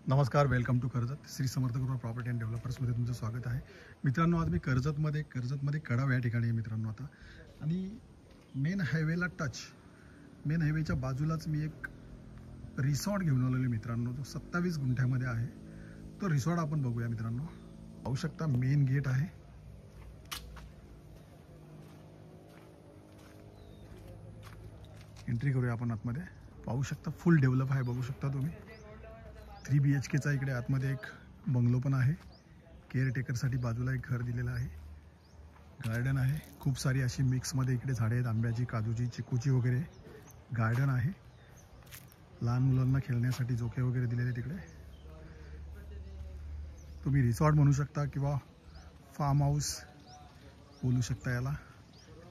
नमस्कार, welcome to Karjat. Shri Samarth गुरुवार property and डेव्हलपर्समध्ये तुमचं स्वागत आहे. मित्रांनो, आज मी कर्जतमध्ये कडाव या ठिकाणी आहे मित्रांनो आता. आणि मेन हायवेला मेन हायवेच्या बाजूलाच मी एक रिसॉर्ट घेऊन आलेलो मित्रांनो, जो 27 गुंठ्यामध्ये आहे. तो रिसॉर्ट आपण बघूया मित्रांनो. पाहू शकता मेन गेट आहे. एंट्री करूया आपण आतमध्ये. पाहू शकता फुल डेव्हलप आहे, बघू शकता तुम्ही. 3 BHKचा इकडे आतमध्ये एक बंगलो पण आहे. केअरटेकरसाठी बाजूला एक घर दिलेलं आहे. गार्डन आहे. खूप सारी अशी मिक्समध्ये इकडे झाडे आहेत, आंब्याची, काजूची, चिकूची वगैरे. गार्डन आहे. लहान मुलांना खेळण्यासाठी झोके वगैरे दिलेले तिकडे. तुम्ही रिसॉर्ट म्हणू शकता किंवा फार्म हाऊस बोलू शकता याला.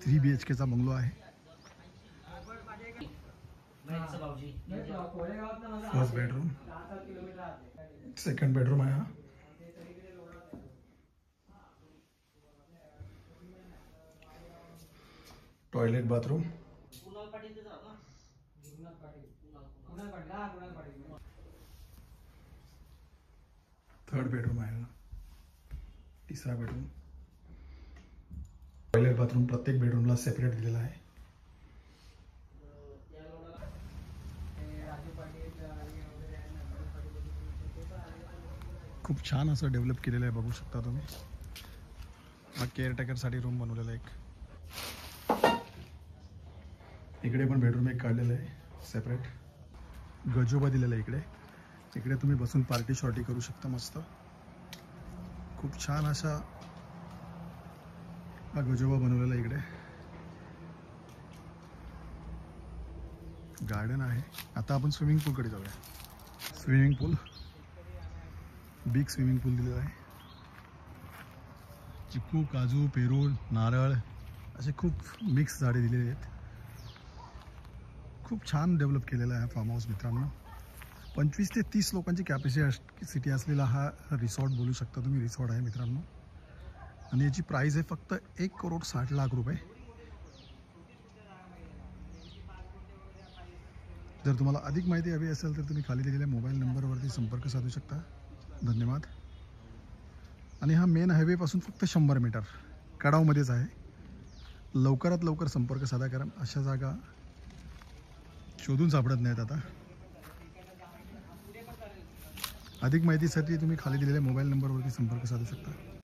3 BHKचा बंगलो आहे. फर्स्ट बेडरूम, सेकंड बेडरूम आहे हा. Toilet, bathroom. थर्ड बेडरूम आहे हा. तिसरा बेडरूम. टॉयलेट, बाथरूम प्रत्येक बेडरूमला सेपरेट दिलेला आहे. खूप छान असं डेव्हलप केलेलं आहे, बघू शकता तुम्ही. हा केअरटेकरसाठी रूम बनवलेला एक. इकडे पण बेडरूम एक काढलेलं आहे सेपरेट. गजोबा दिलेला आहे इकडे. इकडे तुम्ही बसून पार्टी शॉर्टी करू शकता मस्त. खूप छान असा हा गजोबा बनवलेला इकडे. गार्डन आहे. आता आपण स्विमिंग पूलकडे जाऊया. स्विमिंग पूल, बिग स्विमिंग पूल दिलेला आहे. चिकू, काजू, पेरू, नारळ असे खूप मिक्स झाडे दिलेली आहेत. खूप छान डेव्हलप केलेला आहे फार्म हाऊस मित्रांनो. 25 ते 30 लोकांची कॅपॅसिटी असलेला हा रिसॉर्ट बोलू शकता तुम्ही. रिसॉर्ट आहे मित्रांनो. आणि याची प्राईस आहे फक्त 1,60,00,000 रुपये. जर तुम्हाला अधिक माहिती हवी असेल तर तुम्ही खाली दिलेल्या मोबाईल नंबरवरती संपर्क साधू शकता. धन्यवाद. आणि हा मेन हायवेपासून फक्त 100 मीटर कडावमध्येच आहे. लवकरात लवकर संपर्क साधा, कारण अशा जागा शोधून सापडत नाहीत आता. अधिक माहितीसाठी तुम्ही खाली दिलेल्या मोबाईल नंबरवरती संपर्क साधू शकता.